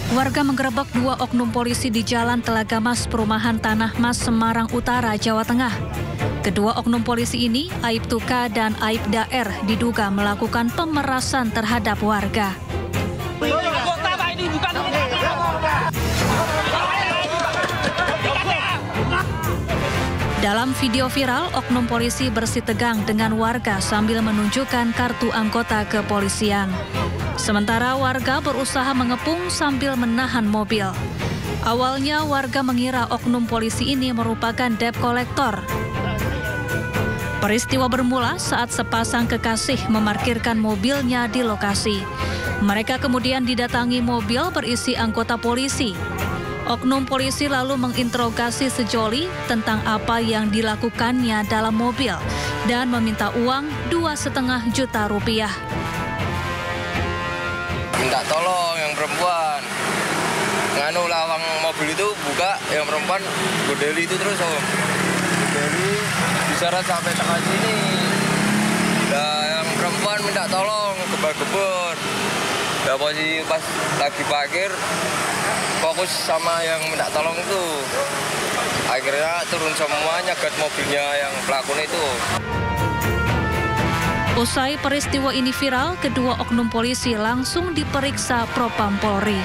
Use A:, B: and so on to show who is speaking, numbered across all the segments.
A: Warga menggerebek 2 oknum polisi di Jalan Telaga Mas, Perumahan Tanah Mas, Semarang Utara, Jawa Tengah. Kedua oknum polisi ini, Aibtuka dan Aibda R, diduga melakukan pemerasan terhadap warga. Dalam video viral, oknum polisi bersitegang dengan warga sambil menunjukkan kartu anggota kepolisian. Sementara warga berusaha mengepung sambil menahan mobil. Awalnya warga mengira oknum polisi ini merupakan debt collector. Peristiwa bermula saat sepasang kekasih memarkirkan mobilnya di lokasi. Mereka kemudian didatangi mobil berisi anggota polisi. Oknum polisi lalu menginterogasi sejoli tentang apa yang dilakukannya dalam mobil dan meminta uang 2,5 juta rupiah.
B: Minta tolong yang perempuan. Nganu lawang mobil itu buka, yang perempuan godeli itu terus om. Godeli diseret sampai tengah sini. Nah yang perempuan minta tolong gebor-gebor. Nah posisi pas lagi parkir fokus sama yang minta tolong itu. Akhirnya turun semua nyegat mobilnya yang pelakunya itu.
A: Usai peristiwa ini viral, kedua oknum polisi langsung diperiksa Propam Polri.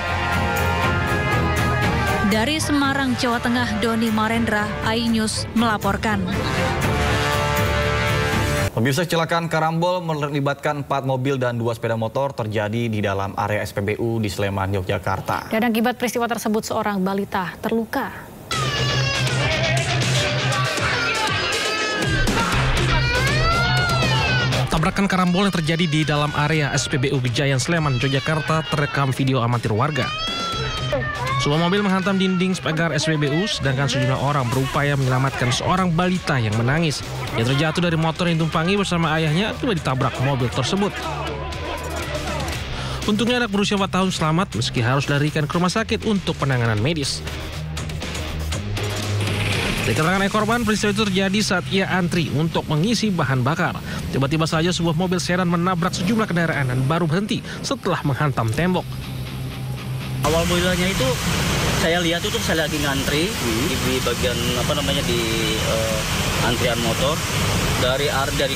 A: Dari Semarang, Jawa Tengah, Doni Marendra, iNews melaporkan.
C: Pemirsa, kecelakaan karambol melibatkan 4 mobil dan 2 sepeda motor terjadi di dalam area SPBU di Sleman, Yogyakarta. Dan
A: akibat peristiwa tersebut seorang balita terluka.
D: Tabrakan karambol yang terjadi di dalam area SPBU Gejayan Sleman, Yogyakarta terekam video amatir warga. Sebuah mobil menghantam dinding pagar SPBU, sedangkan sejumlah orang berupaya menyelamatkan seorang balita yang menangis. Ia terjatuh dari motor yang ditumpangi bersama ayahnya akibat ditabrak mobil tersebut. Untungnya anak berusia 4 tahun selamat meski harus dilarikan ke rumah sakit untuk penanganan medis. Dari keterangan korban, peristiwa itu terjadi saat ia antri untuk mengisi bahan bakar. Tiba-tiba saja sebuah mobil sedan menabrak sejumlah kendaraan dan baru berhenti setelah menghantam tembok.
E: Awal mulanya itu saya lihat itu saya lagi ngantri di bagian di antrian motor dari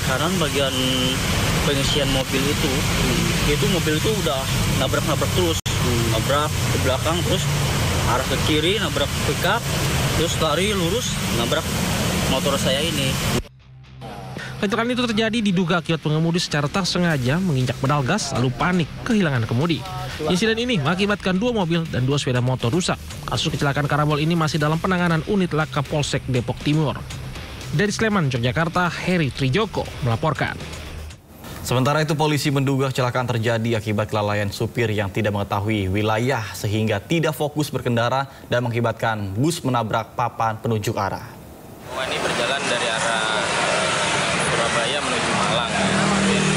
E: kanan bagian pengisian mobil itu mobil itu udah nabrak terus, nabrak ke belakang terus arah ke kiri nabrak pickup terus lari lurus nabrak motor saya ini.
D: Kecelakaan itu terjadi diduga akibat pengemudi secara tak sengaja menginjak pedal gas lalu panik kehilangan kemudi. Insiden ini mengakibatkan 2 mobil dan 2 sepeda motor rusak. Kasus kecelakaan karambol ini masih dalam penanganan unit laka Polsek Depok Timur. Dari Sleman, Yogyakarta, Heri Trijoko melaporkan.
C: Sementara itu polisi menduga kecelakaan terjadi akibat kelalaian supir yang tidak mengetahui wilayah sehingga tidak fokus berkendara dan mengakibatkan bus menabrak papan penunjuk arah.
B: Ini berjalan dari arah Surabaya menuju Malang.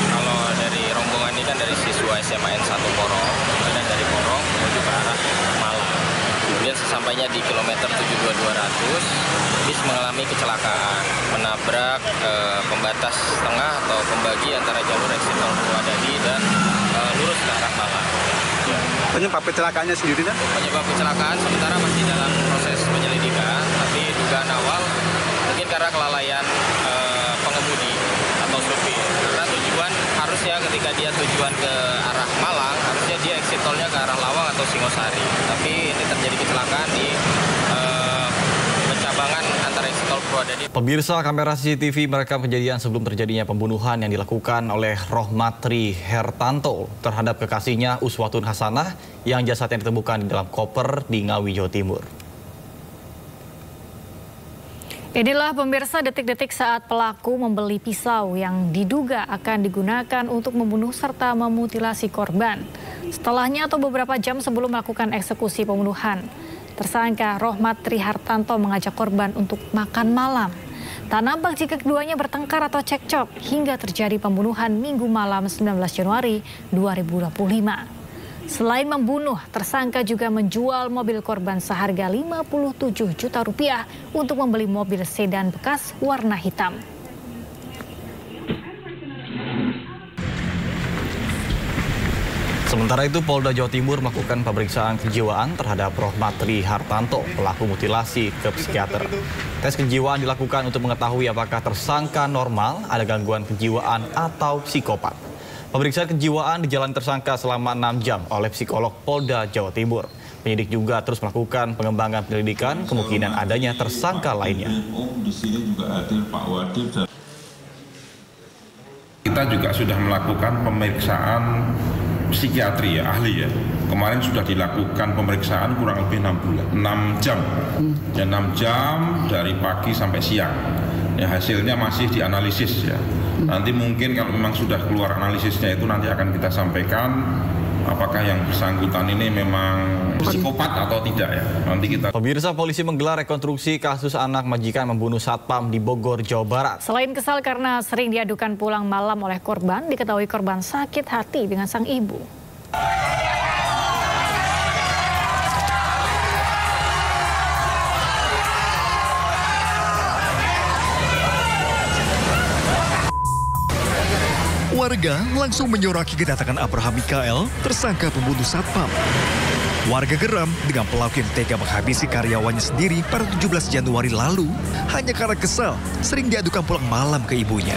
B: Kalau dari rombongan ini kan dari siswa SMAN 1 Porong, kemudian dari Porong menuju ke arah Malang. Kemudian sesampainya di kilometer 7200, bis mengalami kecelakaan, menabrak pembatas tengah atau pembagi antara jalur eksit tol Purwodadi dan lurus ke arah Malang.
F: Penyebab kecelakaannya sendiri kan?
B: Penyebab kecelakaan sementara masih dalam proses penyelidikan, tapi dugaan awal mungkin karena kelalaian pengemudi atau supir. Karena tujuan harusnya ketika dia tujuan ke arah Malang, harusnya dia exit tolnya ke arah Lawang atau Singosari. Tapi ini terjadi kecelakaan di pencabangan antara exit tol Purwodadi.
C: Pemirsa, kamera CCTV merekam kejadian sebelum terjadinya pembunuhan yang dilakukan oleh Rohmat Trihartanto terhadap kekasihnya Uswatun Hasanah yang jasadnya ditemukan di dalam koper di Ngawi, Jawa Timur.
A: Inilah pemirsa detik-detik saat pelaku membeli pisau yang diduga akan digunakan untuk membunuh serta memutilasi korban. Setelahnya atau beberapa jam sebelum melakukan eksekusi pembunuhan, tersangka Rohmat Trihartanto mengajak korban untuk makan malam. Tak nampak jika keduanya bertengkar atau cekcok hingga terjadi pembunuhan Minggu malam 19 Januari 2025. Selain membunuh, tersangka juga menjual mobil korban seharga Rp57 juta untuk membeli mobil sedan bekas warna hitam.
C: Sementara itu, Polda Jawa Timur melakukan pemeriksaan kejiwaan terhadap Rohmatri Hartanto, pelaku mutilasi, ke psikiater. Tes kejiwaan dilakukan untuk mengetahui apakah tersangka normal, ada gangguan kejiwaan, atau psikopat. Pemeriksaan kejiwaan dijalani tersangka selama 6 jam oleh psikolog Polda Jawa Timur. Penyidik juga terus melakukan pengembangan penyelidikan kemungkinan adanya tersangka lainnya.
G: Kita juga sudah melakukan pemeriksaan psikiatri ya, ahli ya. Kemarin sudah dilakukan pemeriksaan kurang lebih 6 bulan, 6 jam. Ya, 6 jam dari pagi sampai siang. Ya, hasilnya masih dianalisis ya. Nanti mungkin kalau memang sudah keluar analisisnya itu nanti akan kita sampaikan apakah yang bersangkutan ini memang psikopat atau tidak ya. Nanti kita.
C: Pemirsa, polisi menggelar rekonstruksi kasus anak majikan membunuh satpam di Bogor, Jawa Barat. Selain kesal karena sering diadukan pulang malam oleh korban, diketahui korban sakit hati dengan sang ibu.
H: Warga langsung menyoraki kedatangan Abraham Mikael, tersangka pembunuh satpam. Warga geram dengan pelaku yang tega menghabisi karyawannya sendiri pada 17 Januari lalu hanya karena kesal sering diadukan pulang malam ke ibunya.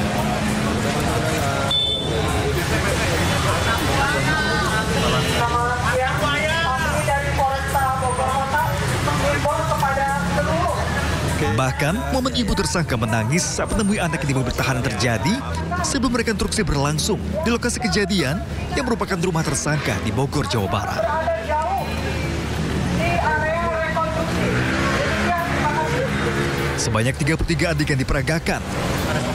H: Bahkan, momen ibu tersangka menangis saat menemui anak di mobil tahanan terjadi sebelum rekonstruksi berlangsung di lokasi kejadian yang merupakan rumah tersangka di Bogor, Jawa Barat. Sebanyak 33 adegan diperagakan.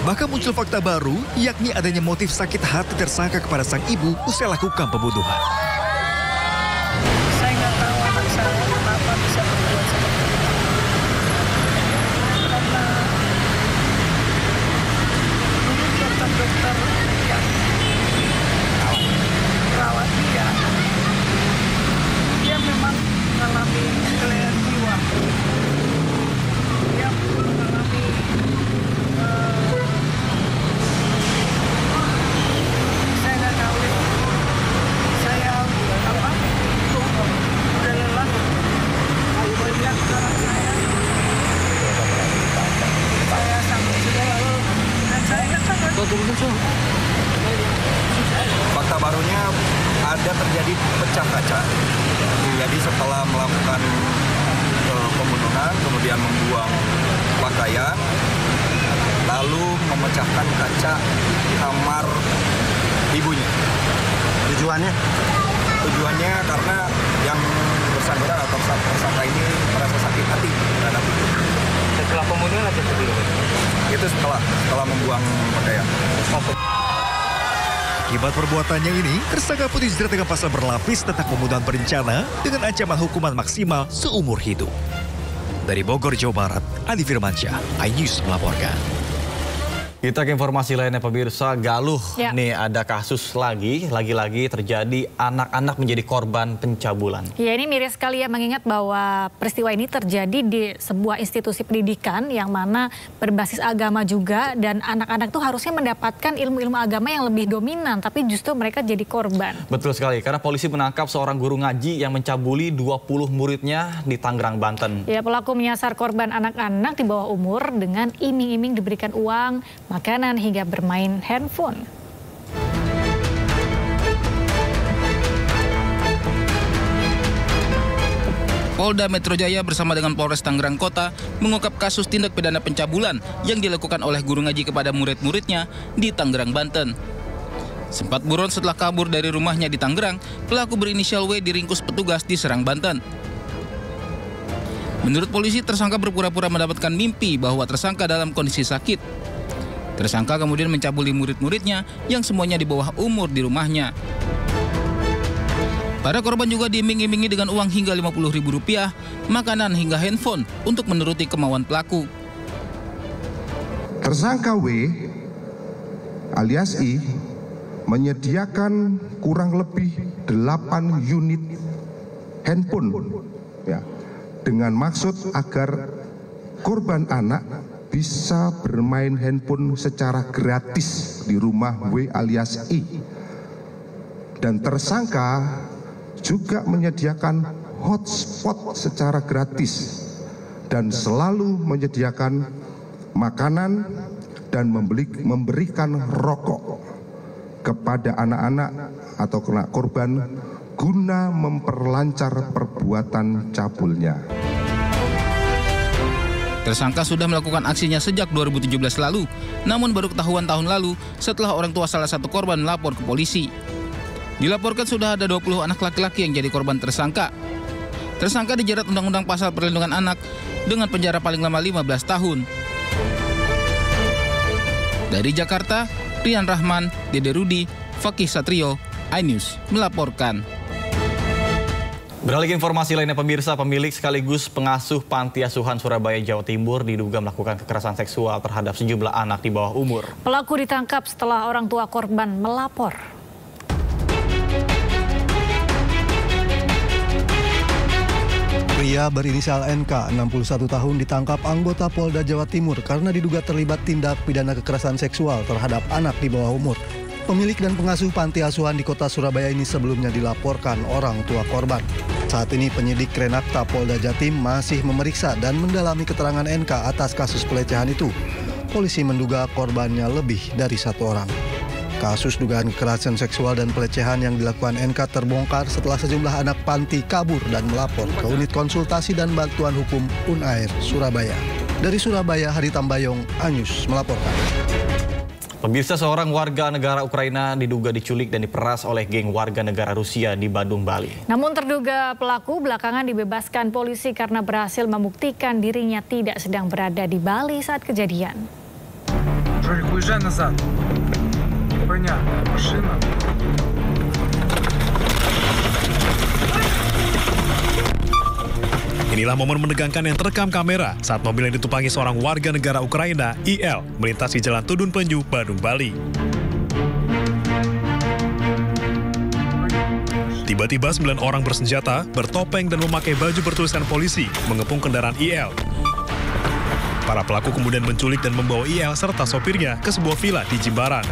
H: Bahkan muncul fakta baru, yakni adanya motif sakit hati tersangka kepada sang ibu usai lakukan pembunuhan.
I: Saya nggak tahu anak saya kenapa bisa berbuat seperti itu. Karena dulu dokter-dokter yang merawat dia memang mengalami kelainan jiwa. Dia mengalami saya nggak tahu itu. Saya udah lelah melihat anak saya. Saya sangat sedih dan saya sangat
J: fakta barunya ada terjadi pecah kaca. Jadi setelah melakukan pembunuhan, kemudian membuang pakaian, lalu memecahkan kaca kamar ibunya. Tujuannya? Tujuannya karena yang bersangkutan atau tersangka ini merasa sakit hati terhadap ibu. Setelah pembunuhan atau sebelum? Itu setelah membuang pakaian.
H: Akibat perbuatannya ini, tersangka pun dijerat dengan pasal berlapis tentang pembunuhan berencana dengan ancaman hukuman maksimal seumur hidup. Dari Bogor, Jawa Barat, Adi Firmansyah, iNews melaporkan.
C: Kita ke informasi lainnya, pemirsa. Galuh,
A: ya.
C: Nih ada kasus lagi terjadi anak-anak menjadi korban pencabulan.
A: Ya, ini miris sekali ya, mengingat bahwa peristiwa ini terjadi di sebuah institusi pendidikan yang mana berbasis agama juga, dan anak-anak tuh harusnya mendapatkan ilmu-ilmu agama yang lebih dominan, tapi justru mereka jadi korban.
C: Betul sekali, karena polisi menangkap seorang guru ngaji yang mencabuli 20 muridnya di Tangerang, Banten.
A: Ya, pelaku menyasar korban anak-anak di bawah umur dengan iming-iming diberikan uang, makanan hingga bermain handphone.
K: Polda Metro Jaya bersama dengan Polres Tangerang Kota mengungkap kasus tindak pidana pencabulan yang dilakukan oleh guru ngaji kepada murid-muridnya di Tangerang, Banten. Sempat buron setelah kabur dari rumahnya di Tangerang, pelaku berinisial W diringkus petugas di Serang, Banten. Menurut polisi, tersangka berpura-pura mendapatkan mimpi bahwa tersangka dalam kondisi sakit. Tersangka kemudian mencabuli murid-muridnya yang semuanya di bawah umur di rumahnya. Para korban juga diiming-imingi dengan uang hingga Rp50.000, makanan hingga handphone untuk menuruti kemauan pelaku.
L: Tersangka W alias I menyediakan kurang lebih 8 unit handphone ya, dengan maksud agar korban anak bisa bermain handphone secara gratis di rumah W alias I. Dan tersangka juga menyediakan hotspot secara gratis dan selalu menyediakan makanan dan memberikan rokok kepada anak-anak atau korban guna memperlancar perbuatan cabulnya.
K: Tersangka sudah melakukan aksinya sejak 2017 lalu, namun baru ketahuan tahun lalu setelah orang tua salah satu korban melapor ke polisi. Dilaporkan sudah ada 20 anak laki-laki yang jadi korban tersangka. Tersangka dijerat Undang-Undang Pasal Perlindungan Anak dengan penjara paling lama 15 tahun. Dari Jakarta, Rian Rahman, Dede Rudi, Fakih Satrio, iNews melaporkan.
C: Beralih ke informasi lainnya, pemirsa, pemilik sekaligus pengasuh Panti Asuhan Surabaya, Jawa Timur diduga melakukan kekerasan seksual terhadap sejumlah anak di bawah umur.
A: Pelaku ditangkap setelah orang tua korban melapor.
M: Pria berinisial NK, 61 tahun, ditangkap anggota Polda Jawa Timur karena diduga terlibat tindak pidana kekerasan seksual terhadap anak di bawah umur. Pemilik dan pengasuh panti asuhan di kota Surabaya ini sebelumnya dilaporkan orang tua korban. Saat ini penyidik Renakta Polda Jatim masih memeriksa dan mendalami keterangan NK atas kasus pelecehan itu. Polisi menduga korbannya lebih dari 1 orang. Kasus dugaan kekerasan seksual dan pelecehan yang dilakukan NK terbongkar setelah sejumlah anak panti kabur dan melapor ke Unit Konsultasi dan Bantuan Hukum Unair Surabaya. Dari Surabaya, Hari Tambayong, iNews melaporkan.
C: Pemirsa, seorang warga negara Ukraina diduga diculik dan diperas oleh geng warga negara Rusia di Bandung, Bali.
A: Namun terduga pelaku belakangan dibebaskan polisi karena berhasil membuktikan dirinya tidak sedang berada di Bali saat kejadian.
N: Inilah momen menegangkan yang terekam kamera saat mobil yang ditumpangi seorang warga negara Ukraina, IL, melintasi Jalan Tudun Penju, Bandung, Bali. Tiba-tiba 9 orang bersenjata, bertopeng dan memakai baju bertuliskan polisi mengepung kendaraan IL. Para pelaku kemudian menculik dan membawa IL serta sopirnya ke sebuah villa di Jimbaran.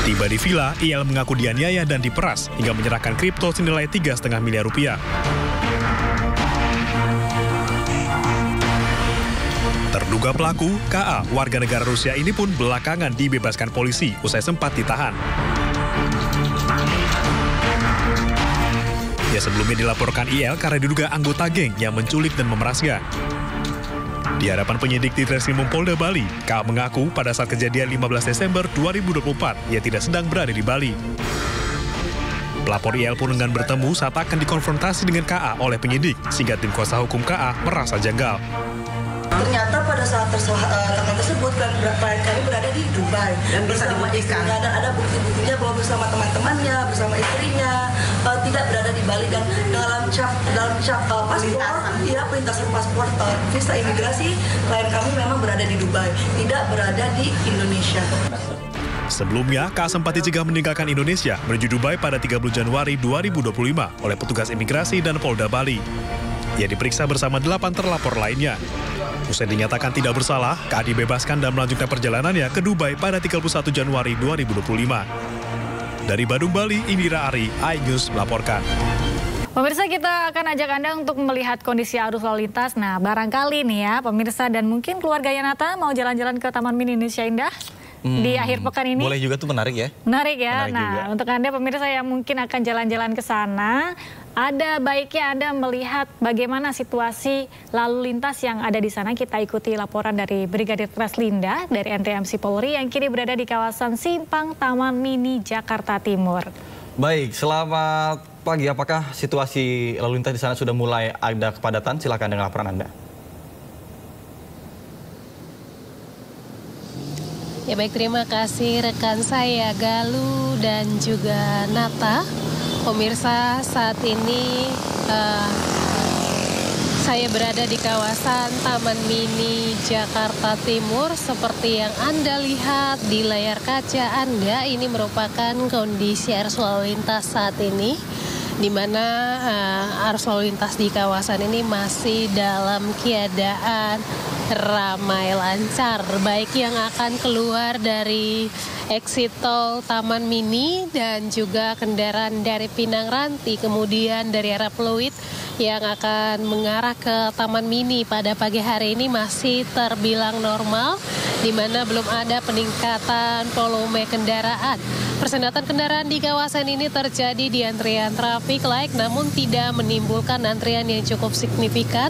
N: Tiba di villa, IL mengaku dianiaya dan diperas hingga menyerahkan kripto senilai 3,5 miliar rupiah. Terduga pelaku, KA, warga negara Rusia ini pun belakangan dibebaskan polisi usai sempat ditahan. Dia sebelumnya dilaporkan IL karena diduga anggota geng yang menculik dan memerasnya. Di hadapan penyidik di Treskrimum Polda Bali, KA mengaku pada saat kejadian 15 Desember 2024, ia tidak sedang berada di Bali. Pelapor IL pun enggan bertemu saat akan dikonfrontasi dengan KA oleh penyidik, sehingga tim kuasa hukum KA merasa janggal.
O: Ternyata pada saat tanggal tersebut klien kami berada di Dubai dan bisa dibuktikan. Dan ada bukti-buktinya bahwa bersama teman-temannya, bersama istrinya, tidak berada di Bali dan dalam cap paspor, ya perlintasan paspor visa imigrasi, klien kami memang berada di Dubai, tidak berada di Indonesia.
N: Sebelumnya, KA sempat dicegah meninggalkan Indonesia menuju Dubai pada 30 Januari 2025 oleh petugas imigrasi dan Polda Bali. Ia diperiksa bersama 8 terlapor lainnya. Usai dinyatakan tidak bersalah, KA dibebaskan dan melanjutkan perjalanannya ke Dubai pada 31 Januari 2025. Dari Bandung, Bali, Indira Ari, iNews melaporkan.
A: Pemirsa, kita akan ajak Anda untuk melihat kondisi arus lalu lintas. Nah, barangkali nih ya, pemirsa dan mungkin keluarga Yanata mau jalan-jalan ke Taman Mini Indonesia Indah di akhir pekan ini.
C: Boleh juga tuh, menarik ya.
A: Menarik ya.
C: Menarik
A: nah, juga. Untuk Anda pemirsa yang mungkin akan jalan-jalan ke sana, ada baiknya Anda melihat bagaimana situasi lalu lintas yang ada di sana. Kita ikuti laporan dari Brigadir Treslinda dari NTMC Polri yang kini berada di kawasan Simpang Taman Mini Jakarta Timur.
C: Baik, selamat pagi. Apakah situasi lalu lintas di sana sudah mulai ada kepadatan? Silakan dengan laporan Anda.
P: Ya baik, terima kasih rekan saya Galuh dan juga Nata. Pemirsa, saat Saya berada di kawasan Taman Mini Jakarta Timur. Seperti yang Anda lihat di layar kaca Anda, ini merupakan kondisi arus lalu lintas saat ini, di mana arus lalu lintas di kawasan ini masih dalam keadaan ramai lancar, baik yang akan keluar dari exit tol Taman Mini dan juga kendaraan dari Pinang Ranti, kemudian dari arah Pluit yang akan mengarah ke Taman Mini pada pagi hari ini masih terbilang normal, di mana belum ada peningkatan volume kendaraan. Persendatan kendaraan di kawasan ini terjadi di antrian traffic light, namun tidak menimbulkan antrian yang cukup signifikan.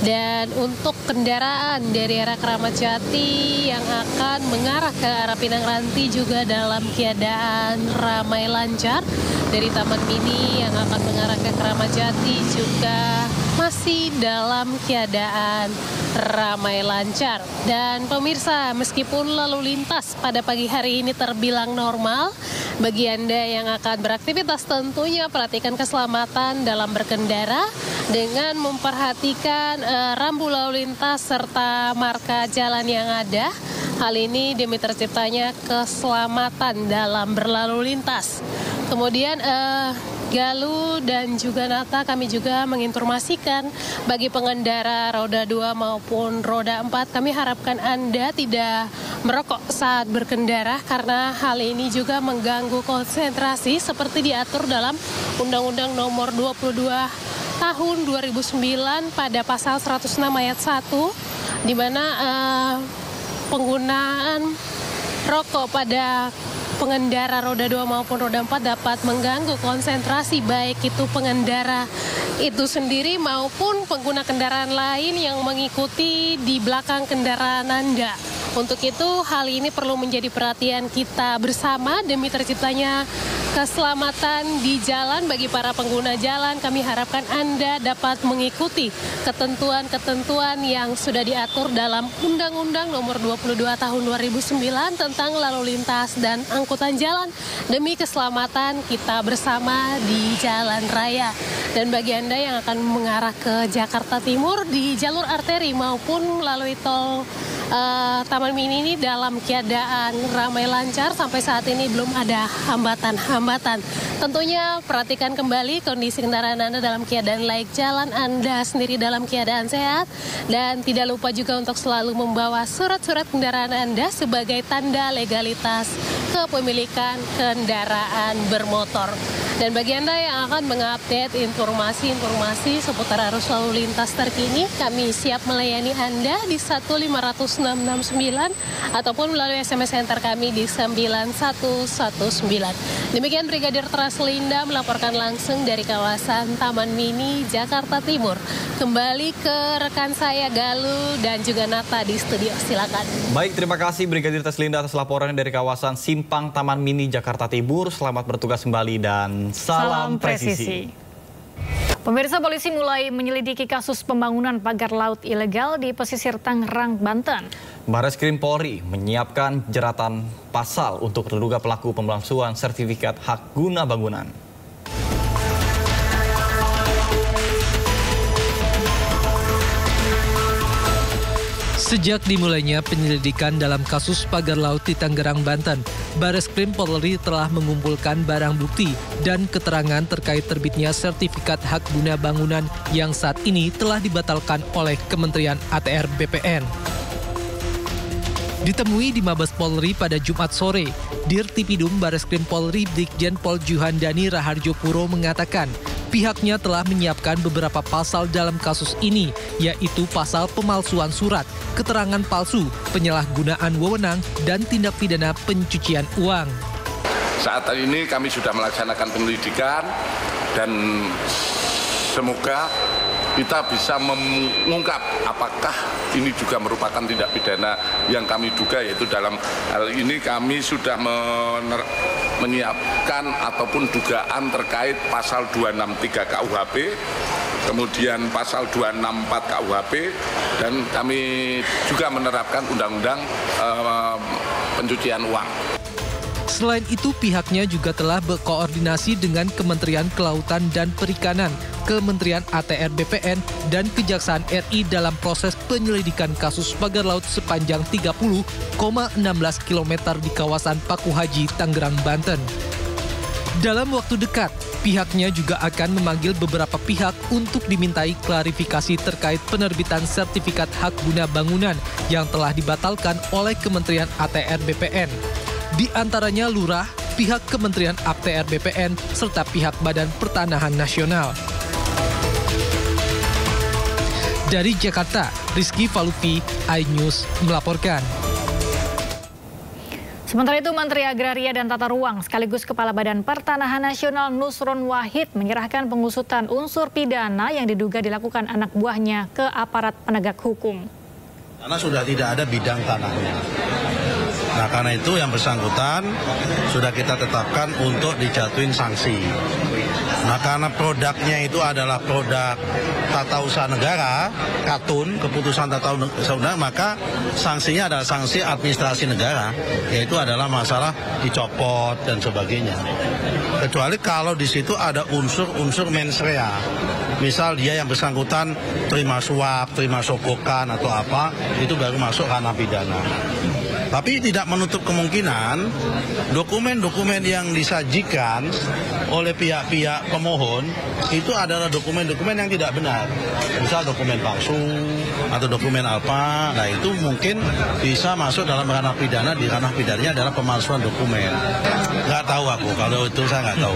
P: Dan untuk kendaraan dari arah Keramat Jati yang akan mengarah ke arah Pinang Ranti juga dalam keadaan ramai lancar. Dari Taman Mini yang akan mengarah ke Keramat Jati juga masih dalam keadaan ramai lancar. Dan pemirsa, meskipun lalu lintas pada pagi hari ini terbilang normal, bagi Anda yang akan beraktivitas tentunya perhatikan keselamatan dalam berkendara dengan memperhatikan rambu lalu lintas serta marka jalan yang ada. Hal ini demi terciptanya keselamatan dalam berlalu lintas. Kemudian Galuh dan juga Nata, kami juga menginformasikan bagi pengendara roda 2 maupun roda 4, kami harapkan Anda tidak merokok saat berkendara karena hal ini juga mengganggu konsentrasi seperti diatur dalam Undang-Undang Nomor 22 Tahun 2009 pada pasal 106 ayat 1, di mana penggunaan rokok pada pengendara roda 2 maupun roda 4 dapat mengganggu konsentrasi baik itu pengendara itu sendiri maupun pengguna kendaraan lain yang mengikuti di belakang kendaraan Anda. Untuk itu hal ini perlu menjadi perhatian kita bersama demi terciptanya keselamatan di jalan bagi para pengguna jalan. Kami harapkan Anda dapat mengikuti ketentuan-ketentuan yang sudah diatur dalam Undang-Undang Nomor 22 Tahun 2009 tentang lalu lintas dan angkutan jalan demi keselamatan kita bersama di jalan raya. Dan bagi Anda yang akan mengarah ke Jakarta Timur di jalur arteri maupun melalui tol Taman Mini ini dalam keadaan ramai lancar, sampai saat ini belum ada hambatan-hambatan. Tentunya perhatikan kembali kondisi kendaraan Anda dalam keadaan layak jalan, Anda sendiri dalam keadaan sehat, dan tidak lupa juga untuk selalu membawa surat-surat kendaraan Anda sebagai tanda legalitas kepemilikan kendaraan bermotor. Dan bagi Anda yang akan mengupdate informasi-informasi seputar arus lalu lintas terkini, kami siap melayani Anda di 15669 ataupun melalui SMS center kami di 9119. Demikian Brigadir Traslinda melaporkan langsung dari kawasan Taman Mini Jakarta Timur. Kembali ke rekan saya Galuh dan juga Nata di studio, silakan.
C: Baik, terima kasih Brigadir Traslinda atas laporannya dari kawasan Simpang Taman Mini Jakarta Timur. Selamat bertugas kembali dan salam presisi.
A: Pemirsa, polisi mulai menyelidiki kasus pembangunan pagar laut ilegal di pesisir Tangerang, Banten.
C: Bareskrim Polri menyiapkan jeratan pasal untuk terduga pelaku pemalsuan sertifikat hak guna bangunan.
Q: Sejak dimulainya penyelidikan dalam kasus pagar laut di Tangerang, Banten, Bareskrim Polri telah mengumpulkan barang bukti dan keterangan terkait terbitnya sertifikat hak guna bangunan yang saat ini telah dibatalkan oleh Kementerian ATR BPN. Ditemui di Mabes Polri pada Jumat sore, Dirtipidum Bareskrim Polri Brigjen Pol Juhandani Raharjo Puro mengatakan pihaknya telah menyiapkan beberapa pasal dalam kasus ini, yaitu pasal pemalsuan surat, keterangan palsu, penyalahgunaan wewenang, dan tindak pidana pencucian uang.
R: Saat ini kami sudah melaksanakan penyelidikan dan semoga kita bisa mengungkap apakah ini juga merupakan tindak pidana yang kami duga, yaitu dalam hal ini kami sudah menyiapkan ataupun dugaan terkait pasal 263 KUHP, kemudian pasal 264 KUHP, dan kami juga menerapkan undang-undang pencucian uang.
Q: Selain itu, pihaknya juga telah berkoordinasi dengan Kementerian Kelautan dan Perikanan, Kementerian ATR BPN, dan Kejaksaan RI dalam proses penyelidikan kasus pagar laut sepanjang 30,16 km di kawasan Paku Haji, Tangerang, Banten. Dalam waktu dekat, pihaknya juga akan memanggil beberapa pihak untuk dimintai klarifikasi terkait penerbitan sertifikat hak guna bangunan yang telah dibatalkan oleh Kementerian ATR BPN. Di antaranya Lurah, pihak Kementerian ATR BPN, serta pihak Badan Pertanahan Nasional. Dari Jakarta, Rizky Falupi, iNews melaporkan.
A: Sementara itu, Menteri Agraria dan Tata Ruang sekaligus Kepala Badan Pertanahan Nasional Nusron Wahid menyerahkan pengusutan unsur pidana yang diduga dilakukan anak buahnya ke aparat penegak hukum.
S: Karena sudah tidak ada bidang tanahnya. Nah, karena itu yang bersangkutan sudah kita tetapkan untuk dijatuhin sanksi. Nah, karena produknya itu adalah produk tata usaha negara, KATUN, keputusan tata usaha negara, maka sanksinya adalah sanksi administrasi negara, yaitu adalah masalah dicopot dan sebagainya. Kecuali kalau di situ ada unsur-unsur mens rea. Misal dia yang bersangkutan terima suap, terima sogokan atau apa, itu baru masuk ranah pidana. Tapi tidak menutup kemungkinan dokumen-dokumen yang disajikan oleh pihak-pihak pemohon itu adalah dokumen-dokumen yang tidak benar. Misal dokumen palsu atau dokumen apa, nah itu mungkin bisa masuk dalam ranah pidana. Di ranah pidananya adalah pemalsuan dokumen. Nggak tahu aku, kalau itu saya nggak tahu.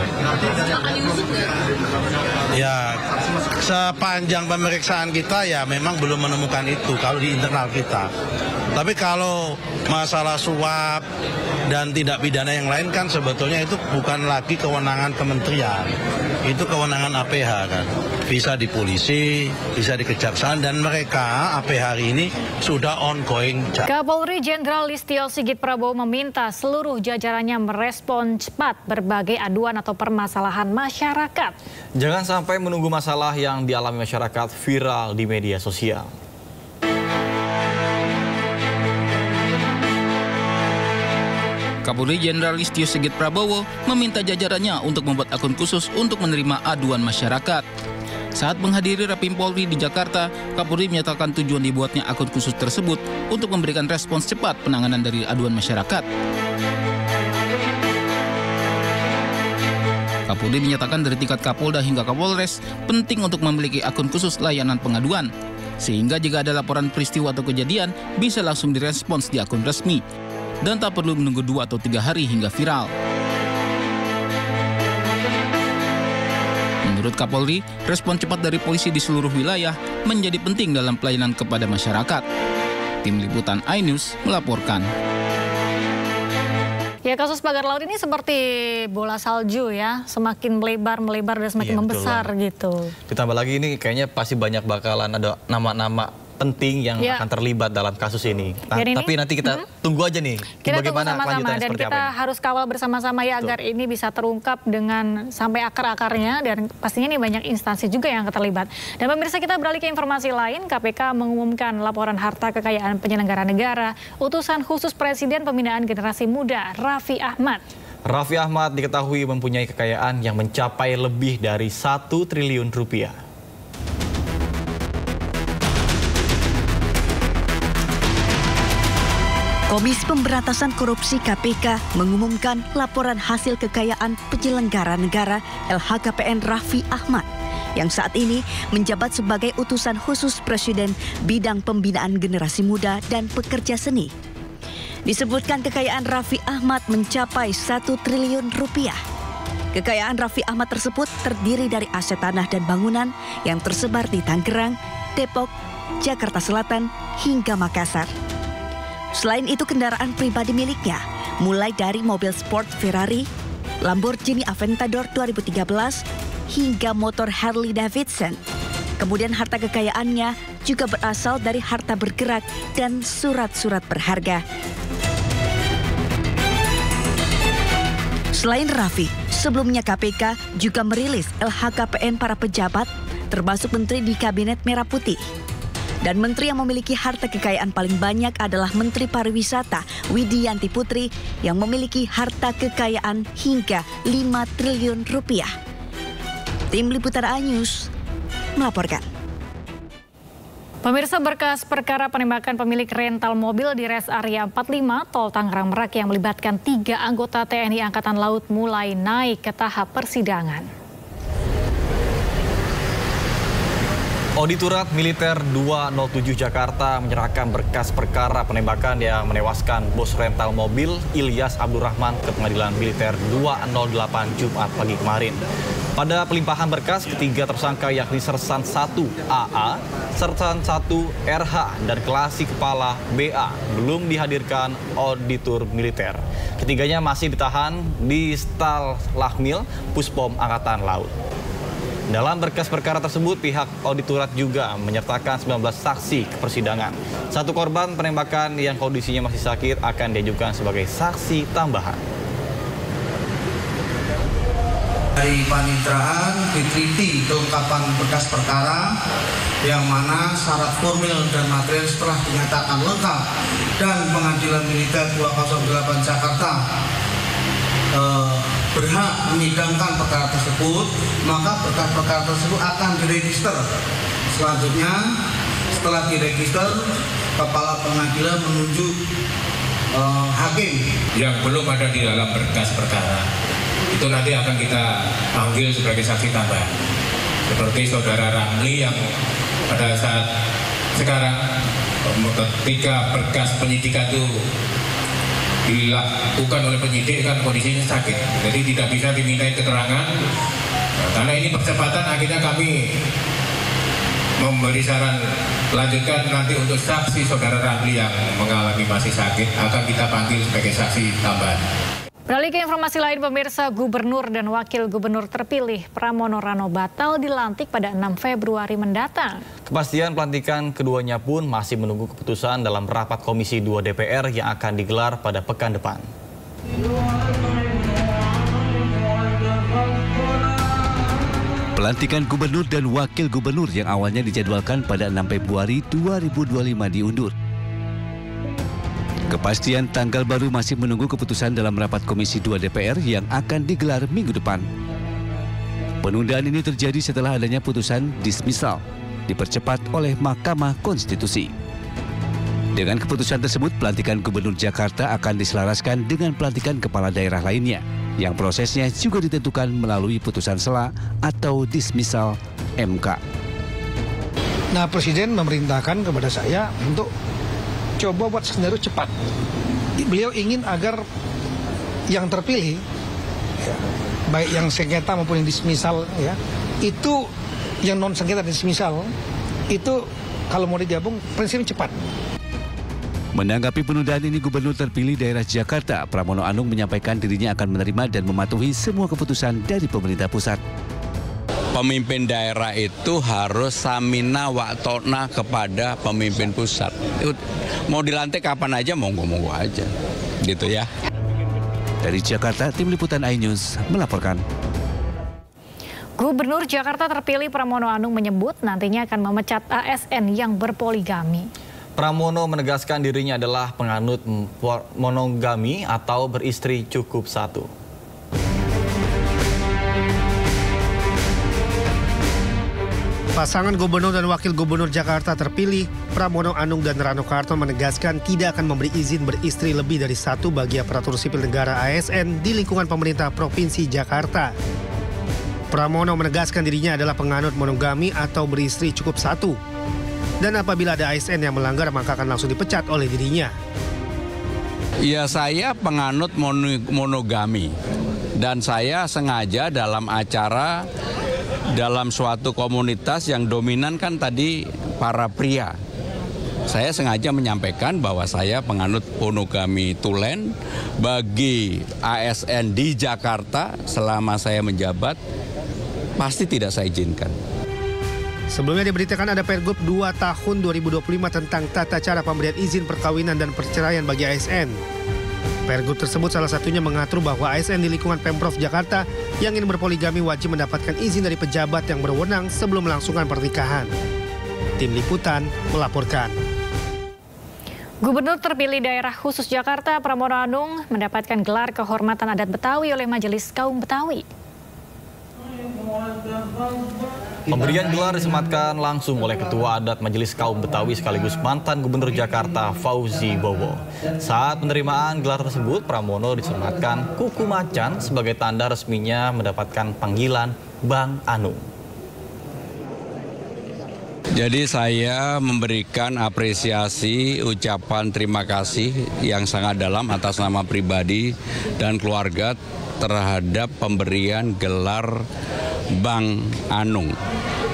S: Ya, sepanjang pemeriksaan kita ya memang belum menemukan itu kalau di internal kita. Tapi kalau masalah suap dan tindak pidana yang lain kan sebetulnya itu bukan lagi kewenangan kementerian. Itu kewenangan APH kan. Bisa di polisi, bisa di kejaksaan, dan mereka APH hari ini sudah ongoing.
A: Kapolri Jenderal Listio Sigit Prabowo meminta seluruh jajarannya merespon cepat berbagai aduan atau permasalahan masyarakat.
C: Jangan sampai menunggu masalah yang dialami masyarakat viral di media sosial.
K: Kapolri Jenderal Listio Sigit Prabowo meminta jajarannya untuk membuat akun khusus untuk menerima aduan masyarakat. Saat menghadiri Rapim Polri di Jakarta, Kapolri menyatakan tujuan dibuatnya akun khusus tersebut untuk memberikan respons cepat penanganan dari aduan masyarakat. Kapolri menyatakan dari tingkat Kapolda hingga Kapolres penting untuk memiliki akun khusus layanan pengaduan, sehingga jika ada laporan peristiwa atau kejadian bisa langsung direspons di akun resmi dan tak perlu menunggu 2 atau 3 hari hingga viral. Menurut Kapolri, respon cepat dari polisi di seluruh wilayah menjadi penting dalam pelayanan kepada masyarakat. Tim Liputan iNews melaporkan.
A: Ya, kasus pagar laut ini seperti bola salju ya, semakin melebar dan semakin membesar gitu.
C: Ditambah lagi ini kayaknya pasti banyak bakalan ada nama-nama penting yang akan terlibat dalam kasus ini. Nah, tapi nanti kita tunggu aja nih
A: kita
C: bagaimana kelanjutannya
A: dan
C: seperti
A: kita harus kawal bersama-sama ya agar ini bisa terungkap dengan sampai akar-akarnya, dan pastinya ini banyak instansi juga yang akan terlibat. Dan pemirsa, kita beralih ke informasi lain. KPK mengumumkan laporan harta kekayaan penyelenggara negara utusan khusus Presiden Pembinaan Generasi Muda Raffi Ahmad.
C: Raffi Ahmad diketahui mempunyai kekayaan yang mencapai lebih dari 1 triliun rupiah.
T: Komisi Pemberantasan Korupsi KPK mengumumkan laporan hasil kekayaan penyelenggara negara LHKPN Raffi Ahmad yang saat ini menjabat sebagai utusan khusus Presiden bidang pembinaan generasi muda dan pekerja seni. Disebutkan kekayaan Raffi Ahmad mencapai 1 triliun rupiah. Kekayaan Raffi Ahmad tersebut terdiri dari aset tanah dan bangunan yang tersebar di Tangerang, Depok, Jakarta Selatan, hingga Makassar. Selain itu, kendaraan pribadi miliknya, mulai dari mobil sport Ferrari, Lamborghini Aventador 2013, hingga motor Harley Davidson. Kemudian harta kekayaannya juga berasal dari harta bergerak dan surat-surat berharga. Selain Raffi, sebelumnya KPK juga merilis LHKPN para pejabat, termasuk menteri di Kabinet Merah Putih. Dan menteri yang memiliki harta kekayaan paling banyak adalah Menteri Pariwisata Widianti Putri yang memiliki harta kekayaan hingga 5 triliun rupiah. Tim Liputan iNews melaporkan.
A: Pemirsa, berkas perkara penembakan pemilik rental mobil di res area 45 Tol Tangerang Merak yang melibatkan 3 anggota TNI Angkatan Laut mulai naik ke tahap persidangan.
C: Auditorat Militer 207 Jakarta menyerahkan berkas perkara penembakan yang menewaskan bos rental mobil Ilyas Abdurrahman ke Pengadilan Militer 208 Jumat pagi kemarin. Pada pelimpahan berkas, ketiga tersangka yakni Sersan 1 AA, Sersan 1 RH, dan Klasik Kepala BA belum dihadirkan auditor militer. Ketiganya masih ditahan di Stal Lahmil Puspom Angkatan Laut. Dalam berkas perkara tersebut, pihak auditorat juga menyertakan 19 saksi ke persidangan. Satu korban penembakan yang kondisinya masih sakit akan diajukan sebagai saksi tambahan.
U: Dari panitraan diteliti kelengkapan berkas perkara yang mana syarat formil dan material setelah dinyatakan lengkap dan Pengadilan Militer 208 Jakarta berhak menyidangkan perkara tersebut, maka berkas perkara tersebut akan diregister. Selanjutnya, setelah diregister, Kepala Pengadilan menunjuk hakim
V: yang belum ada di dalam berkas perkara. Itu nanti akan kita panggil sebagai saksi tambahan. Seperti Saudara Ramli yang pada saat sekarang ketika berkas penyidikan itu dilakukan oleh penyidik kan kondisinya sakit, jadi tidak bisa dimintai keterangan. Karena ini percepatan, akhirnya kami memberi saran lanjutkan nanti untuk saksi Saudara Ramli yang mengalami masih sakit akan kita panggil sebagai saksi tambahan.
A: Beralih ke informasi lain, pemirsa, Gubernur dan Wakil Gubernur terpilih Pramono Rano batal dilantik pada 6 Februari mendatang.
C: Kepastian pelantikan keduanya pun masih menunggu keputusan dalam rapat Komisi 2 DPR yang akan digelar pada pekan depan.
W: Pelantikan Gubernur dan Wakil Gubernur yang awalnya dijadwalkan pada 6 Februari 2025 diundur. Kepastian tanggal baru masih menunggu keputusan dalam rapat Komisi 2 DPR yang akan digelar minggu depan. Penundaan ini terjadi setelah adanya putusan dismisal dipercepat oleh Mahkamah Konstitusi. Dengan keputusan tersebut, pelantikan Gubernur Jakarta akan diselaraskan dengan pelantikan kepala daerah lainnya yang prosesnya juga ditentukan melalui putusan sela atau dismisal MK.
I: Nah, Presiden memerintahkan kepada saya untuk coba buat skenario cepat. Beliau ingin agar yang terpilih, ya, baik yang sengketa maupun yang dismisal, ya, itu yang non sengketa dan dismisal, itu kalau mau digabung prinsipnya cepat.
W: Menanggapi penundaan ini, Gubernur terpilih daerah Jakarta, Pramono Anung, menyampaikan dirinya akan menerima dan mematuhi semua keputusan dari pemerintah pusat.
X: Pemimpin daerah itu harus samina wa ta'na kepada pemimpin pusat. Mau dilantik kapan aja, monggo-monggo aja. Gitu ya.
W: Dari Jakarta, Tim Liputan iNews melaporkan.
A: Gubernur Jakarta terpilih Pramono Anung menyebut nantinya akan memecat ASN yang berpoligami.
C: Pramono menegaskan dirinya adalah penganut monogami atau beristri cukup satu.
I: Pasangan Gubernur dan Wakil Gubernur Jakarta terpilih, Pramono Anung dan Rano Karno menegaskan tidak akan memberi izin beristri lebih dari satu bagi aparatur sipil negara ASN di lingkungan pemerintah Provinsi Jakarta. Pramono menegaskan dirinya adalah penganut monogami atau beristri cukup satu. Dan apabila ada ASN yang melanggar, maka akan langsung dipecat oleh dirinya.
X: Ya, saya penganut monogami. Dan saya sengaja dalam acara dalam suatu komunitas yang dominan kan tadi para pria. Saya sengaja menyampaikan bahwa saya penganut monogami tulen bagi ASN di Jakarta selama saya menjabat, pasti tidak saya izinkan.
I: Sebelumnya diberitakan ada Pergub 2 tahun 2025 tentang tata cara pemberian izin perkawinan dan perceraian bagi ASN. Pergub tersebut salah satunya mengatur bahwa ASN di lingkungan Pemprov Jakarta yang ingin berpoligami wajib mendapatkan izin dari pejabat yang berwenang sebelum melangsungkan pernikahan. Tim Liputan melaporkan.
A: Gubernur terpilih daerah khusus Jakarta Pramono Anung mendapatkan gelar kehormatan adat Betawi oleh Majelis Kaum Betawi.
C: Pemberian gelar disematkan langsung oleh Ketua Adat Majelis Kaum Betawi sekaligus mantan Gubernur Jakarta Fauzi Bowo. Saat penerimaan gelar tersebut, Pramono disematkan kuku macan sebagai tanda resminya mendapatkan panggilan Bang Anung.
X: Jadi saya memberikan apresiasi, ucapan terima kasih yang sangat dalam atas nama pribadi dan keluarga terhadap pemberian gelar Bang Anung.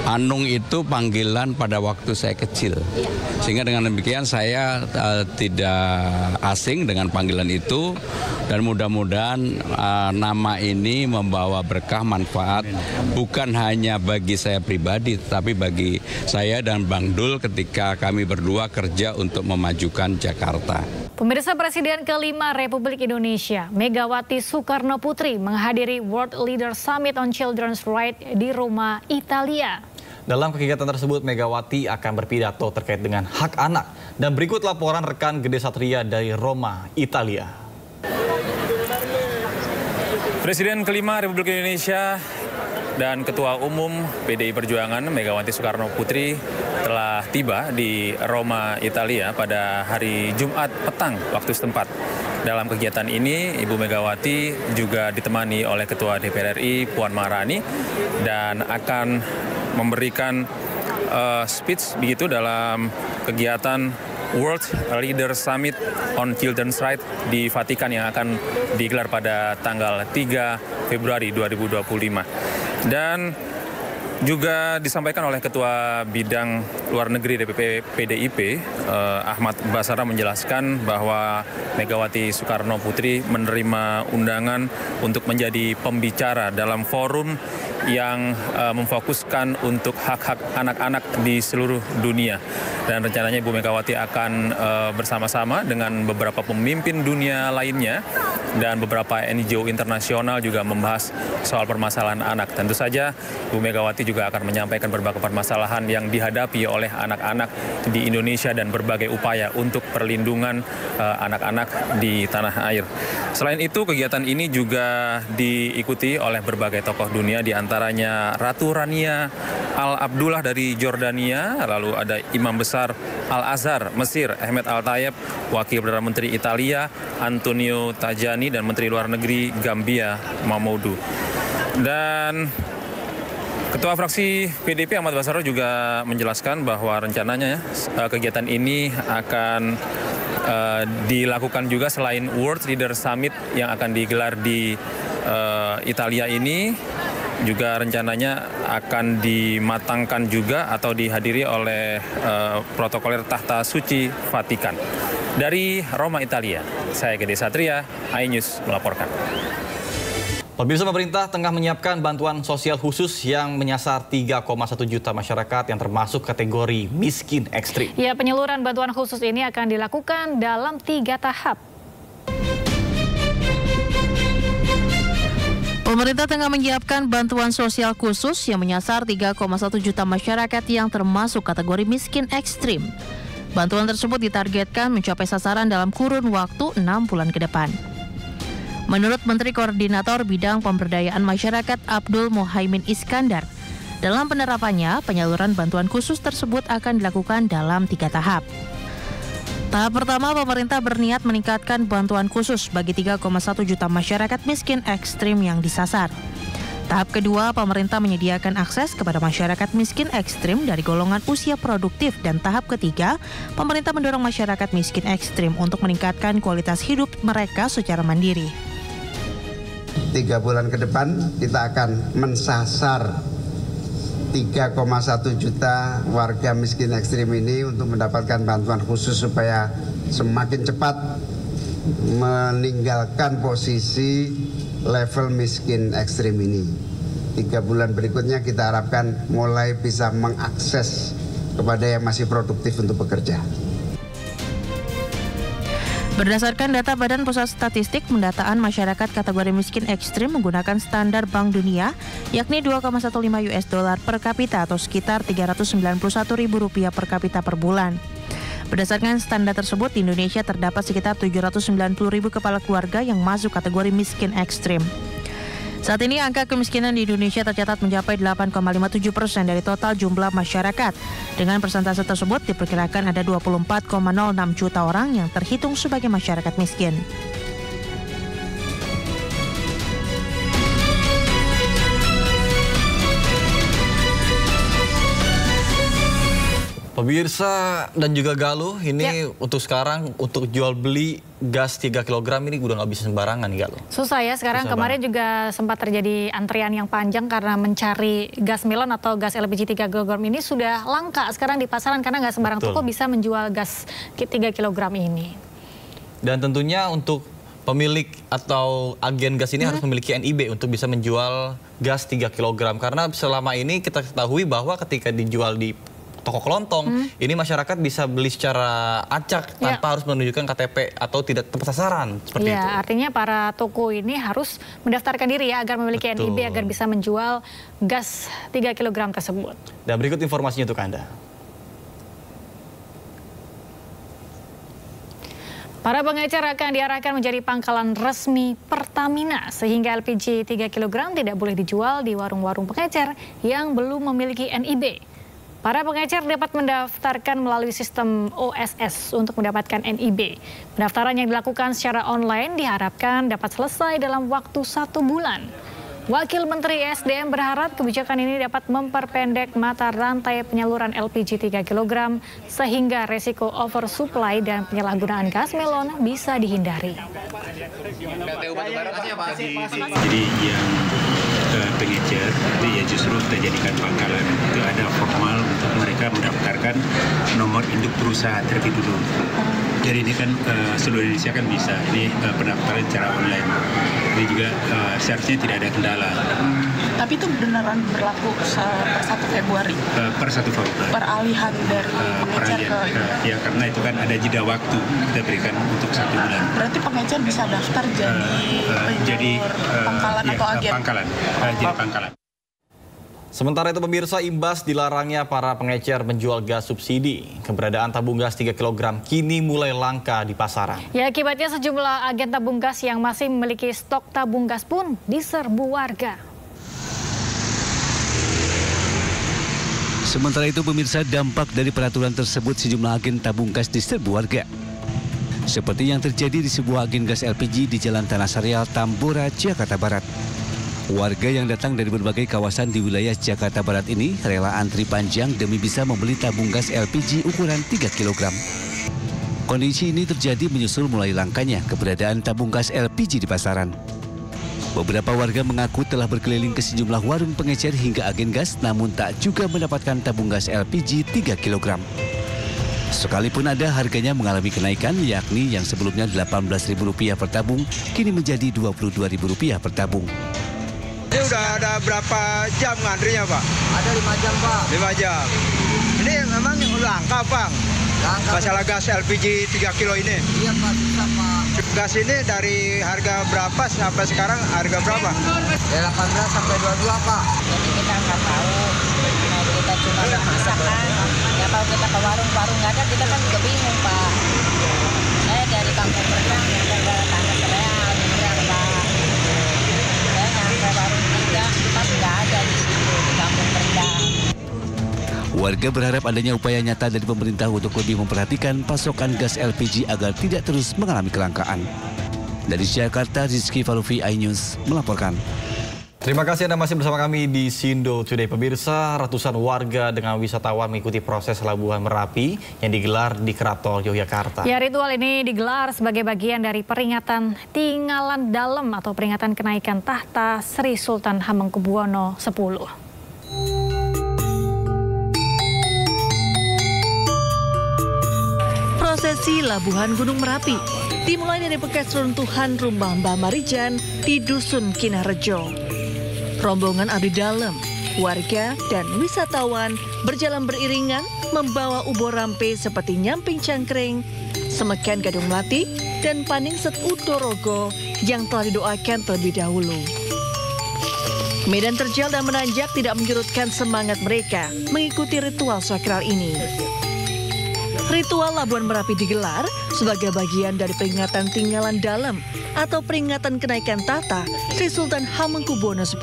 X: Anung itu panggilan pada waktu saya kecil. Sehingga dengan demikian saya tidak asing dengan panggilan itu. Dan mudah-mudahan nama ini membawa berkah manfaat bukan hanya bagi saya pribadi, tetapi bagi saya dan Bang Dul ketika kami berdua kerja untuk memajukan Jakarta.
A: Pemirsa, Presiden ke-5 Republik Indonesia, Megawati Soekarno Putri, menghadiri World Leader Summit on Children's Rights di Roma, Italia.
C: Dalam kegiatan tersebut, Megawati akan berpidato terkait dengan hak anak. Dan berikut laporan rekan Gede Satria dari Roma, Italia.
B: Presiden ke-5 Republik Indonesia dan Ketua Umum PDI Perjuangan Megawati Soekarno Putri telah tiba di Roma, Italia pada hari Jumat petang waktu setempat. Dalam kegiatan ini, Ibu Megawati juga ditemani oleh Ketua DPR RI Puan Maharani dan akan memberikan speech begitu dalam kegiatan World Leader Summit on Children's Rights di Vatikan yang akan digelar pada tanggal 3 Februari 2025. Dan juga disampaikan oleh Ketua Bidang Luar Negeri DPP PDIP, Ahmad Basara, menjelaskan bahwa Megawati Soekarno Putri menerima undangan untuk menjadi pembicara dalam forum yang memfokuskan untuk hak-hak anak-anak di seluruh dunia. Dan rencananya Ibu Megawati akan bersama-sama dengan beberapa pemimpin dunia lainnya dan beberapa NGO internasional juga membahas soal permasalahan anak. Tentu saja Ibu Megawati juga akan menyampaikan berbagai permasalahan yang dihadapi oleh anak-anak di Indonesia dan berbagai upaya untuk perlindungan anak-anak di tanah air. Selain itu, kegiatan ini juga diikuti oleh berbagai tokoh dunia, di antaranya Ratu Rania Al-Abdullah dari Jordania, lalu ada Imam Besar Al-Azhar Mesir Ahmed Al-Tayeb, Wakil Perdana Menteri Italia Antonio Tajani, dan Menteri Luar Negeri Gambia Mamoudou. Dan Ketua Fraksi PDIP Ahmad Basara juga menjelaskan bahwa rencananya kegiatan ini akan dilakukan juga selain World Leader Summit yang akan digelar di Italia ini, juga rencananya akan dimatangkan juga atau dihadiri oleh protokoler Tahta Suci Vatikan. Dari Roma, Italia, saya Gede Satria, iNews melaporkan.
C: Pemirsa, pemerintah tengah menyiapkan bantuan sosial khusus yang menyasar 3,1 juta masyarakat yang termasuk kategori miskin ekstrim.
A: Ya, penyaluran bantuan khusus ini akan dilakukan dalam 3 tahap.
D: Pemerintah tengah menyiapkan bantuan sosial khusus yang menyasar 3,1 juta masyarakat yang termasuk kategori miskin ekstrim. Bantuan tersebut ditargetkan mencapai sasaran dalam kurun waktu 6 bulan ke depan. Menurut Menteri Koordinator Bidang Pemberdayaan Masyarakat Abdul Muhaimin Iskandar, dalam penerapannya penyaluran bantuan khusus tersebut akan dilakukan dalam 3 tahap. Tahap pertama, pemerintah berniat meningkatkan bantuan khusus bagi 3,1 juta masyarakat miskin ekstrim yang disasar. Tahap kedua, pemerintah menyediakan akses kepada masyarakat miskin ekstrim dari golongan usia produktif. Dan tahap ketiga, pemerintah mendorong masyarakat miskin ekstrim untuk meningkatkan kualitas hidup mereka secara mandiri.
E: 3 bulan ke depan kita akan mensasar 3,1 juta warga miskin ekstrim ini untuk mendapatkan bantuan khusus supaya semakin cepat meninggalkan posisi level miskin ekstrim ini. 3 bulan berikutnya kita harapkan mulai bisa mengakses kepada yang masih produktif untuk bekerja.
D: Berdasarkan data Badan Pusat Statistik, pendataan masyarakat kategori miskin ekstrim menggunakan standar Bank Dunia, yakni 2,15 US dollar per kapita atau sekitar Rp391.000 per kapita per bulan. Berdasarkan standar tersebut, di Indonesia terdapat sekitar 790.000 kepala keluarga yang masuk kategori miskin ekstrim. Saat ini angka kemiskinan di Indonesia tercatat mencapai 8,57% dari total jumlah masyarakat. Dengan persentase tersebut diperkirakan ada 24,06 juta orang yang terhitung sebagai masyarakat miskin.
C: Pemirsa dan juga Galuh, ini untuk sekarang untuk jual beli gas 3 kg ini udah nggak bisa sembarangan nih Galuh.
A: Susah ya sekarang, kemarin juga sempat terjadi antrian yang panjang karena mencari gas melon atau gas LPG 3 kg ini sudah langka sekarang di pasaran karena nggak sembarang toko bisa menjual gas 3 kg ini. Dan
C: tentunya untuk pemilik atau agen gas ini harus memiliki NIB untuk bisa menjual gas 3 kg karena selama ini kita ketahui bahwa ketika dijual di toko kelontong, ini masyarakat bisa beli secara acak tanpa harus menunjukkan KTP atau tidak tepat sasaran seperti itu.
A: Artinya para toko ini harus mendaftarkan diri ya agar memiliki NIB agar bisa menjual gas 3 kg tersebut.
C: Dan berikut informasinya untuk Anda.
A: Para pengecer akan diarahkan menjadi pangkalan resmi Pertamina sehingga LPG 3 kg tidak boleh dijual di warung-warung pengecer yang belum memiliki NIB. Para pengecer dapat mendaftarkan melalui sistem OSS untuk mendapatkan NIB. Pendaftaran yang dilakukan secara online diharapkan dapat selesai dalam waktu 1 bulan. Wakil Menteri SDM berharap kebijakan ini dapat memperpendek mata rantai penyaluran LPG 3 kg sehingga resiko oversupply dan penyalahgunaan gas melon bisa dihindari.
F: Jadi yang pengecer itu ya justru kita jadikan pangkalan, itu ada formal untuk mereka mendaftarkan nomor induk perusahaan terlebih dulu. Jadi ini kan seluruh Indonesia kan bisa, ini pendaftaran secara online. Ini juga seharusnya tidak ada kendala.
G: Tapi itu beneran berlaku per 1 Februari?
F: Per 1 Februari.
G: Peralihan dari pengecer ke...
F: Ya karena itu kan ada jeda waktu kita berikan untuk 1 bulan.
G: Berarti pengecer bisa daftar jadi pangkalan atau agen?
F: Pangkalan, jadi pangkalan.
C: Sementara itu pemirsa, imbas dilarangnya para pengecer menjual gas subsidi, keberadaan tabung gas 3 kg kini mulai langka di pasaran.
A: Ya, akibatnya sejumlah agen tabung gas yang masih memiliki stok tabung gas pun diserbu warga.
W: Sementara itu pemirsa, dampak dari peraturan tersebut sejumlah agen tabung gas diserbu warga. Seperti yang terjadi di sebuah agen gas LPG di Jalan Tanah Sarial, Tambora, Jakarta Barat. Warga yang datang dari berbagai kawasan di wilayah Jakarta Barat ini rela antri panjang demi bisa membeli tabung gas LPG ukuran 3 kg. Kondisi ini terjadi menyusul mulai langkanya keberadaan tabung gas LPG di pasaran. Beberapa warga mengaku telah berkeliling ke sejumlah warung pengecer hingga agen gas namun tak juga mendapatkan tabung gas LPG 3 kg. Sekalipun ada harganya mengalami kenaikan, yakni yang sebelumnya Rp18.000 per tabung, kini menjadi Rp22.000 per tabung.
H: Ini udah ada berapa jam ngantrinya, Pak? Ada 5 jam, Pak. 5 jam. Ini memang langka, Bang? Langka. Masalah gas LPG 3 kilo ini? Iya, Pak. Susah, Pak. Gas ini dari harga berapa sampai sekarang harga berapa? Dari 18 sampai 22, Pak.
J: Jadi kita nggak tahu. Nah, kita cuma masakan. Ya kalau kita ke warung nggak ada, kita kan juga bingung, Pak. Saya dari Kampung Berenang, ke Tanah Sarial, Pak. Saya nyampe warung 3, pas nggak ada di situ, di Kampung Berenang.
W: Warga berharap adanya upaya nyata dari pemerintah untuk lebih memperhatikan pasokan gas LPG agar tidak terus mengalami kelangkaan. Dari Jakarta, Rizky Falufi, iNews melaporkan.
C: Terima kasih Anda masih bersama kami di Sindo Today. Pemirsa, ratusan warga dengan wisatawan mengikuti proses labuhan Merapi yang digelar di Keraton Yogyakarta.
A: Ya, ritual ini digelar sebagai bagian dari peringatan Tinggalan Dalem atau peringatan kenaikan tahta Sri Sultan Hamengkubuwono X.
Y: Prosesi Labuhan Gunung Merapi dimulai dari bekas runtuhan rumah Mbah Marijan di Dusun Kinarejo. Rombongan abdi dalem, warga, dan wisatawan berjalan beriringan membawa ubo rampe seperti Nyamping Cangkring, Semeken Gadung Melati, dan Paningset Udorogo yang telah didoakan terlebih dahulu. Medan terjal dan menanjak tidak menyurutkan semangat mereka mengikuti ritual sakral ini. Ritual Labuan Merapi digelar sebagai bagian dari peringatan tinggalan dalam atau peringatan kenaikan tahta Sri Sultan Hamengkubuwono X.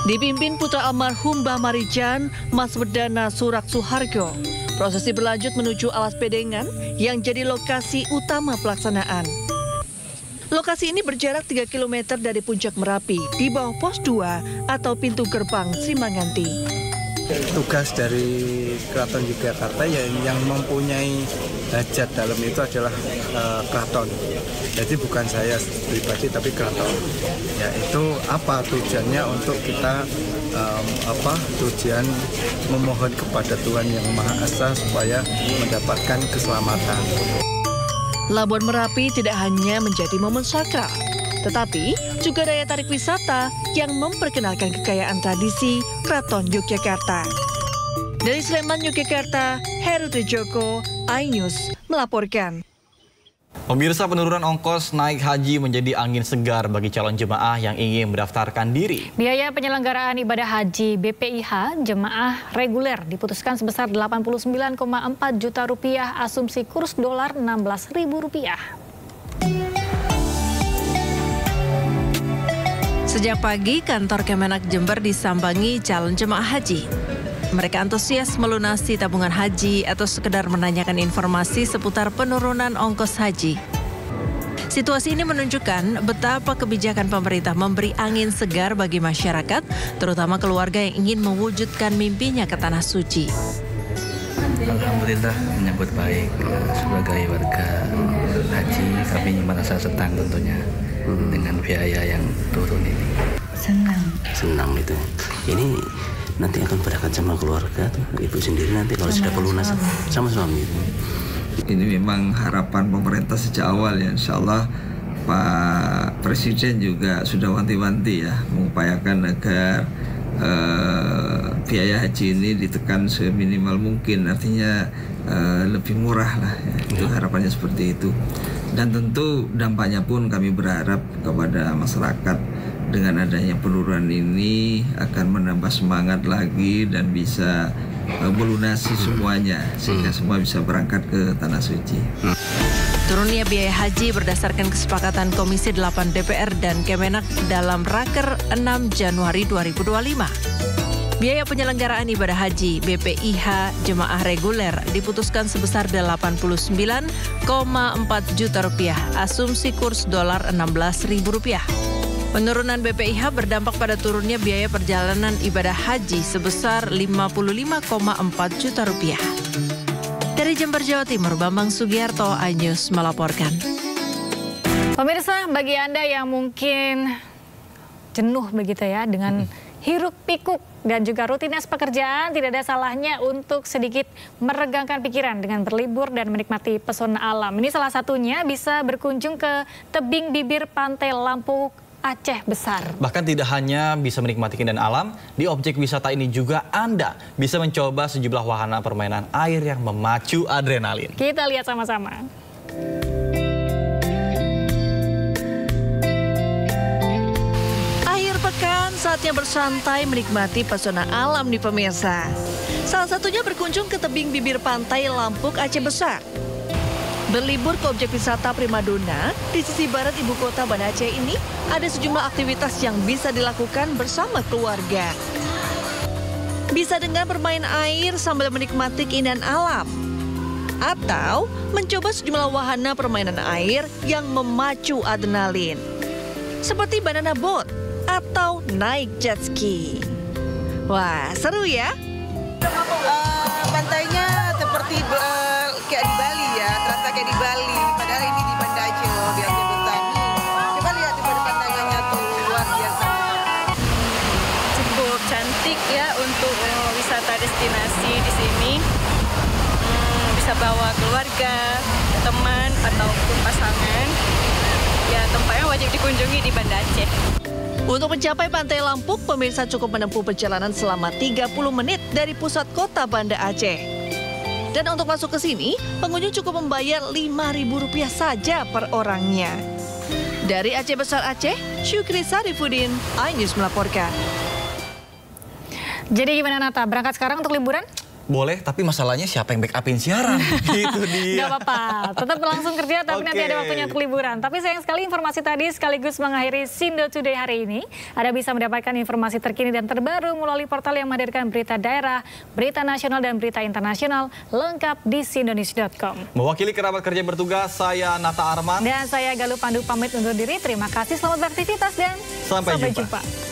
Y: Dipimpin putra almarhum Mbah Marijan, Mas Wedana Surak Suhargo, prosesi berlanjut menuju Alas Pedengan yang jadi lokasi utama pelaksanaan. Lokasi ini berjarak 3 km dari puncak Merapi di bawah pos 2 atau pintu gerbang Sri Manganti.
L: Tugas dari Keraton Yogyakarta yang mempunyai hajat dalam itu adalah keraton. Jadi bukan saya pribadi tapi keraton. Yaitu apa tujuannya untuk kita tujuan memohon kepada Tuhan Yang Maha Esa supaya mendapatkan keselamatan.
Y: Labuan Merapi tidak hanya menjadi momen sakral, tetapi juga daya tarik wisata yang memperkenalkan kekayaan tradisi Keraton Yogyakarta. Dari Sleman, Yogyakarta, Heru Trijoko, iNews melaporkan.
C: Pemirsa, penurunan ongkos naik haji menjadi angin segar bagi calon jemaah yang ingin mendaftarkan diri.
A: Biaya penyelenggaraan ibadah haji BPIH jemaah reguler diputuskan sebesar Rp89,4 juta asumsi kurs dolar Rp16.000.
Y: Sejak pagi, kantor Kemenak Jember disambangi calon jemaah haji. Mereka antusias melunasi tabungan haji atau sekedar menanyakan informasi seputar penurunan ongkos haji. Situasi ini menunjukkan betapa kebijakan pemerintah memberi angin segar bagi masyarakat, terutama keluarga yang ingin mewujudkan mimpinya ke Tanah Suci.
M: Alhamdulillah menyambut baik sebagai warga haji, kami merasa senang tentunya dengan biaya yang turun ini.
N: Senang itu. Ini nanti akan berangkat sama keluarga tuh, ibu sendiri nanti kalau sudah pelunasan sama suami.
O: Ini memang harapan pemerintah sejak awal ya, insya Allah Pak Presiden juga sudah wanti-wanti ya, mengupayakan agar biaya haji ini ditekan seminimal mungkin, artinya lebih murah lah ya. Itu harapannya seperti itu. Dan tentu dampaknya pun kami berharap kepada masyarakat dengan adanya penurunan ini akan menambah semangat lagi dan bisa melunasi semuanya sehingga semua bisa berangkat ke Tanah Suci.
Y: Turunnya biaya haji berdasarkan kesepakatan Komisi 8 DPR dan Kemenak dalam Raker 6 Januari 2025. Biaya penyelenggaraan ibadah haji BPIH jemaah reguler diputuskan sebesar Rp89,4 juta, asumsi kurs dolar Rp16.000. Penurunan BPIH berdampak pada turunnya biaya perjalanan ibadah haji sebesar Rp55,4 juta. Dari Jember, Jawa Timur, Bambang Sugiarto, iNews melaporkan.
A: Pemirsa, bagi Anda yang mungkin jenuh begitu ya dengan hiruk pikuk dan juga rutinitas pekerjaan, tidak ada salahnya untuk sedikit meregangkan pikiran dengan berlibur dan menikmati pesona alam. Ini salah satunya bisa berkunjung ke tebing bibir pantai Lampuk, Aceh Besar.
C: Bahkan tidak hanya bisa menikmati keindahan alam, di objek wisata ini juga Anda bisa mencoba sejumlah wahana permainan air yang memacu adrenalin.
A: Kita lihat sama-sama.
Y: Akhir pekan, saatnya bersantai menikmati pesona alam di pemirsa. Salah satunya berkunjung ke tebing bibir pantai Lampuk, Aceh Besar. Berlibur ke objek wisata Primadona di sisi barat ibu kota Banda Aceh ini ada sejumlah aktivitas yang bisa dilakukan bersama keluarga. Bisa dengan bermain air sambil menikmati keindahan alam. Atau mencoba sejumlah wahana permainan air yang memacu adrenalin. Seperti banana boat atau naik jet ski. Wah, seru ya?
G: Pantainya seperti kayak di Bali ya, terasa kayak di Bali. Padahal ini di Banda Aceh loh, di Aceh Besar. Coba lihat di pandangannya tuh luar biasa.
P: Cukup cantik ya untuk wisata destinasi di sini. Bisa bawa keluarga, teman ataupun pasangan. Ya, tempatnya wajib dikunjungi di Banda Aceh.
Y: Untuk mencapai Pantai Lampuk, pemirsa cukup menempuh perjalanan selama 30 menit dari pusat kota Banda Aceh. Dan untuk masuk ke sini, pengunjung cukup membayar Rp5.000 saja per orangnya. Dari Aceh Besar Aceh, Syukri Sarifudin, iNews melaporkan.
A: Jadi gimana Nata, berangkat sekarang untuk liburan?
C: Boleh, tapi masalahnya siapa yang backupin siaran? Gitu dia.
A: Gak apa-apa, tetap langsung kerja tapi nanti ada waktunya untuk liburan. Tapi sayang sekali informasi tadi sekaligus mengakhiri Sindo Today hari ini. Anda bisa mendapatkan informasi terkini dan terbaru melalui portal yang menghadirkan berita daerah, berita nasional dan berita internasional lengkap di sindonews.com.
C: Mewakili kerabat kerja bertugas, saya Nata Arman.
A: Dan saya Galuh Pandu pamit undur diri. Terima kasih, selamat beraktivitas dan sampai jumpa.